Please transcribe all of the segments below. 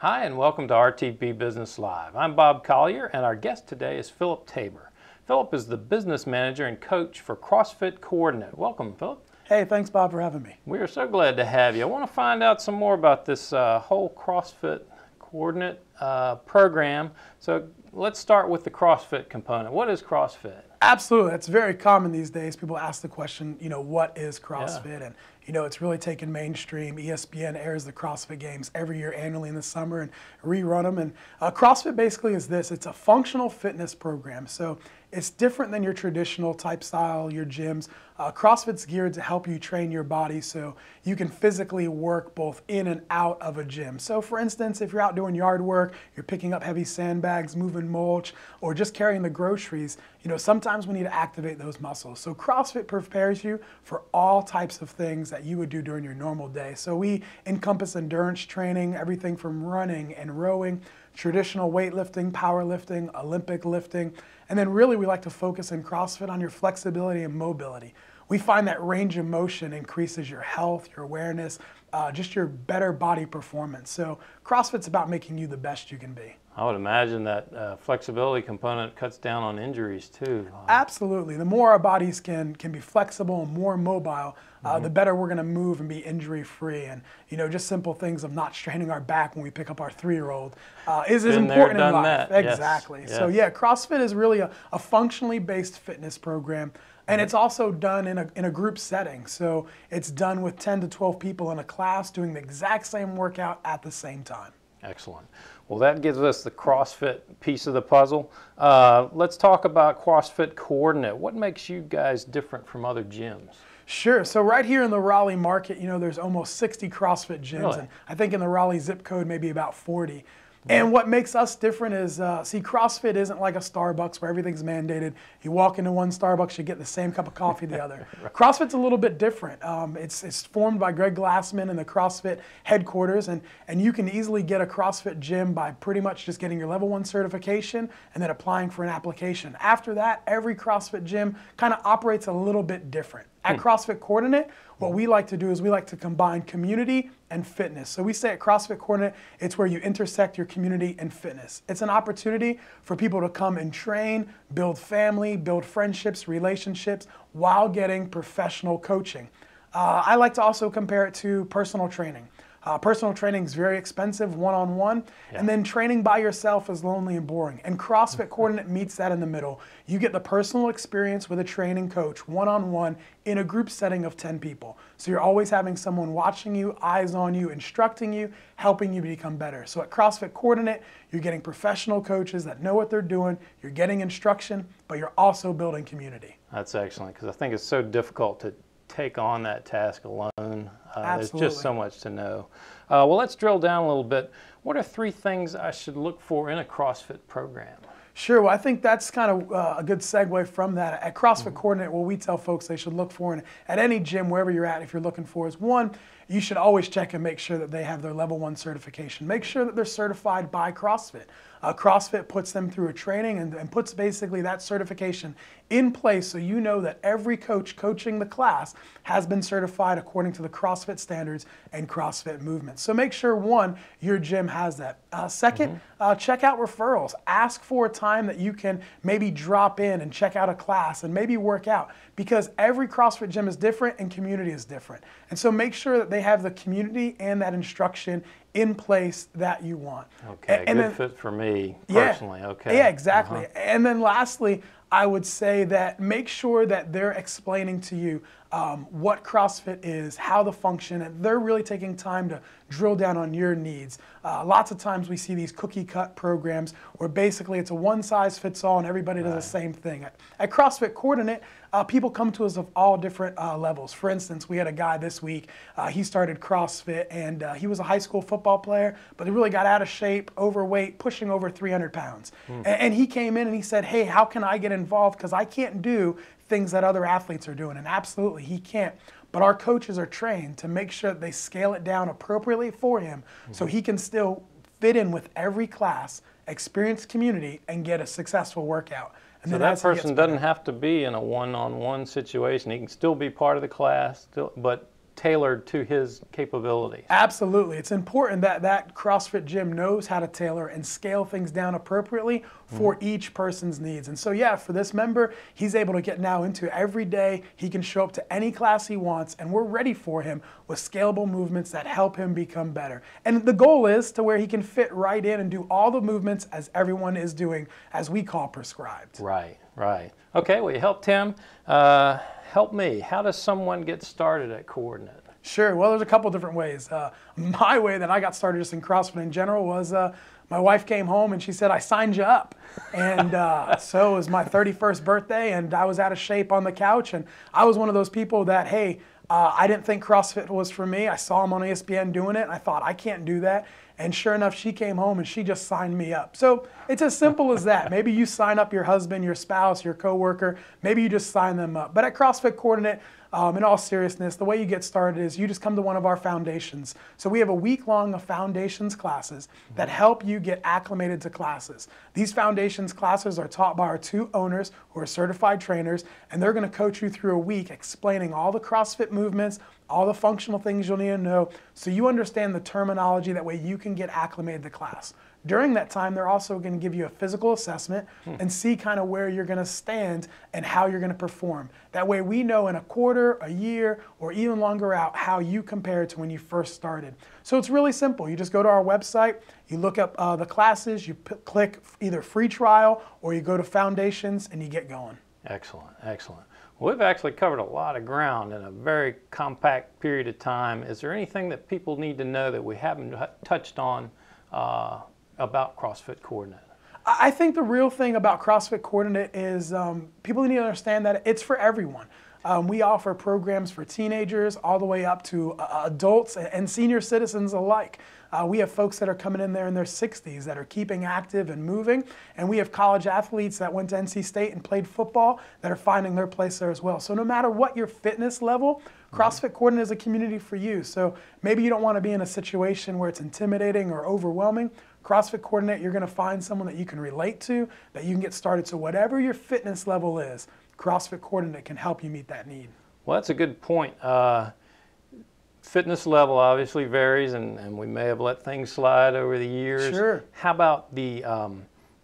Hi, and welcome to RTP Business Live. I'm Bob Collier, and our guest today is Philip Tabor. Philip is the business manager and coach for CrossFit Coordinate. Welcome, Philip. Hey, thanks, Bob, for having me. We are so glad to have you. I want to find out some more about this whole CrossFit Coordinate program. So let's start with the CrossFit component. What is CrossFit? Absolutely. It's very common these days. People ask the question, what is CrossFit? Yeah. And, it's really taken mainstream. ESPN airs the CrossFit Games every year annually in the summer and rerun them. And CrossFit basically is this. It's a functional fitness program. So it's different than your traditional type style, your gyms. CrossFit's geared to help you train your body so you can physically work both in and out of a gym. So for instance, if you're out doing yard work, you're picking up heavy sandbags, moving mulch, or just carrying the groceries, sometimes we need to activate those muscles. So CrossFit prepares you for all types of things that you would do during your normal day. So we encompass endurance training, everything from running and rowing, traditional weightlifting, powerlifting, Olympic lifting, and then really we like to focus in CrossFit on your flexibility and mobility. We find that range of motion increases your health, your awareness, just your better body performance. So CrossFit's about making you the best you can be. I would imagine that flexibility component cuts down on injuries too. Absolutely. The more our bodies can be flexible and more mobile, the better we're going to move and be injury-free. And just simple things of not straining our back when we pick up our 3-year-old is important in life. That. Exactly. Yes. So yeah, CrossFit is really a functionally based fitness program. And it's also done in a group setting. So it's done with 10 to 12 people in a class doing the exact same workout at the same time. Excellent. Well, that gives us the CrossFit piece of the puzzle. Let's talk about CrossFit Coordinate. What makes you guys different from other gyms? Sure. So right here in the Raleigh market, there's almost 60 CrossFit gyms. Really? And I think in the Raleigh zip code, maybe about 40. And what makes us different is, see, CrossFit isn't like a Starbucks where everything's mandated. You walk into one Starbucks, you get the same cup of coffee the other. Right. CrossFit's a little bit different. It's formed by Greg Glassman in the CrossFit headquarters, and you can easily get a CrossFit gym by pretty much just getting your level 1 certification and then applying for an application. After that, every CrossFit gym kind of operates a little bit different. At CrossFit Coordinate, what we like to do is we like to combine community and fitness. So we say at CrossFit Coordinate, it's where you intersect your community and fitness. It's an opportunity for people to come and train, build family, build friendships, relationships, while getting professional coaching. I like to also compare it to personal training. Personal training is very expensive, one-on-one, and then training by yourself is lonely and boring. And CrossFit Coordinate meets that in the middle. You get the personal experience with a training coach, one-on-one, in a group setting of 10 people. So you're always having someone watching you, eyes on you, instructing you, helping you become better. So at CrossFit Coordinate, you're getting professional coaches that know what they're doing, you're getting instruction, but you're also building community. That's excellent, because I think it's so difficult to take on that task alone. There's just so much to know. Well, let's drill down a little bit. What are 3 things I should look for in a CrossFit program? Sure. Well, I think that's kind of a good segue from that. At CrossFit Coordinate, what we tell folks they should look for, and at any gym, wherever you're at, if you're looking for, is one, you should always check and make sure that they have their level 1 certification. Make sure that they're certified by CrossFit. CrossFit puts them through a training and puts basically that certification in place so you know that every coach coaching the class has been certified according to the CrossFit standards and CrossFit movements. So make sure, one, your gym has that. Second, check out referrals. Ask for a time that you can maybe drop in and check out a class and maybe work out, because every CrossFit gym is different and community is different. And so make sure that they have the community and that instruction in place that you want. Okay, and good then, fit for me personally. Okay. Yeah, exactly. And then lastly, I would say that make sure that they're explaining to you what CrossFit is, how the function, and they're really taking time to drill down on your needs. Lots of times we see these cookie cut programs where basically it's a one size fits all and everybody does the same thing. At CrossFit Coordinate, people come to us of all different levels. For instance, we had a guy this week, he started CrossFit and he was a high school football player, but he really got out of shape, overweight, pushing over 300 pounds. And he came in and he said, hey, how can I get involved? Because I can't do things that other athletes are doing. And absolutely, he can't. But our coaches are trained to make sure that they scale it down appropriately for him so he can still fit in with every class, experience community, and get a successful workout. And so that person doesn't have to be in a one-on-one situation. He can still be part of the class, but tailored to his capabilities. Absolutely. It's important that that CrossFit gym knows how to tailor and scale things down appropriately for each person's needs. And so, yeah, for this member, he's able to get now into every day. He can show up to any class he wants, and we're ready for him with scalable movements that help him become better. And the goal is to where he can fit right in and do all the movements as everyone is doing, as we call prescribed. Right, right. Okay, well, you helped him. Help me. How does someone get started at Coordinate? Sure. Well, there's a couple different ways. My way that I got started just in CrossFit in general was my wife came home and she said, I signed you up. And so it was my 31st birthday and I was out of shape on the couch. And I was one of those people that, hey, I didn't think CrossFit was for me. I saw him on ESPN doing it and I thought, I can't do that. And sure enough, she came home and she just signed me up. So it's as simple as that. Maybe you sign up your husband, your spouse, your coworker. Maybe you just sign them up. But at CrossFit Coordinate, in all seriousness, the way you get started is you just come to one of our foundations. So we have a week-long of foundations classes that help you get acclimated to classes. These foundations classes are taught by our 2 owners who are certified trainers, and they're going to coach you through a week explaining all the CrossFit movements, all the functional things you'll need to know, so you understand the terminology. That way you can get acclimated to class. During that time, they're also going to give you a physical assessment and see kind of where you're going to stand and how you're going to perform. That way we know in a quarter, a year, or even longer out how you compare to when you first started. So it's really simple. You just go to our website, you look up the classes, you click either free trial, or you go to foundations and you get going. Excellent, excellent. Well, we've actually covered a lot of ground in a very compact period of time. Is there anything that people need to know that we haven't touched on about CrossFit Coordinate? I think the real thing about CrossFit Coordinate is people need to understand that it's for everyone. We offer programs for teenagers all the way up to adults and senior citizens alike. We have folks that are coming in there in their 60s that are keeping active and moving, and we have college athletes that went to NC State and played football that are finding their place there as well. So no matter what your fitness level, CrossFit Coordinate is a community for you. So maybe you don't want to be in a situation where it's intimidating or overwhelming. CrossFit Coordinate, you're going to find someone that you can relate to, that you can get started. So whatever your fitness level is, CrossFit Coordinate can help you meet that need. Well, that's a good point. Fitness level obviously varies, and we may have let things slide over the years. Sure. How about the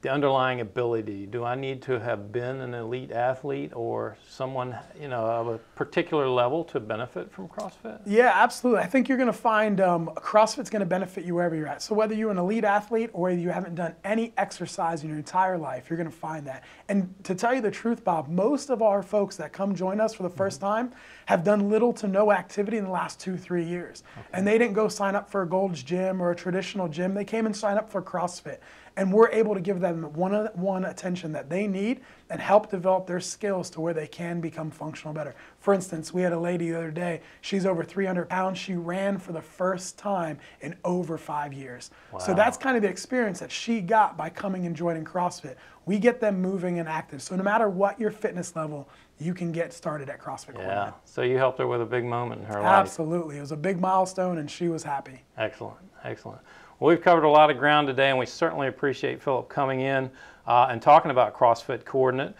underlying ability? Do I need to have been an elite athlete or someone, you know, of a particular level to benefit from CrossFit? Yeah, absolutely. I think you're going to find CrossFit's going to benefit you wherever you're at. So whether you're an elite athlete or whether you haven't done any exercise in your entire life, you're going to find that. And to tell you the truth, Bob, most of our folks that come join us for the first time have done little to no activity in the last 2-3 years. Okay. And they didn't go sign up for a Gold's Gym or a traditional gym. They came and signed up for CrossFit. And we're able to give them one-on-one attention that they need and help develop their skills to where they can become functional better. For instance, we had a lady the other day, she's over 300 pounds. She ran for the first time in over 5 years. Wow. So that's kind of the experience that she got by coming and joining CrossFit. We get them moving and active. So no matter what your fitness level, you can get started at CrossFit Coordinate. Yeah, so you helped her with a big moment in her life. Absolutely. It was a big milestone and she was happy. Excellent, excellent. Well, we've covered a lot of ground today, and we certainly appreciate Philip coming in and talking about CrossFit Coordinate.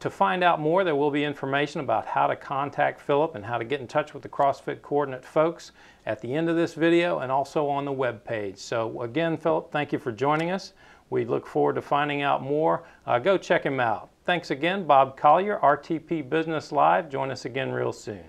To find out more, there will be information about how to contact Philip and how to get in touch with the CrossFit Coordinate folks at the end of this video and also on the web page. So again, Philip, thank you for joining us. We look forward to finding out more. Go check him out. Thanks again, Bob Collier, RTP Business Live. Join us again real soon.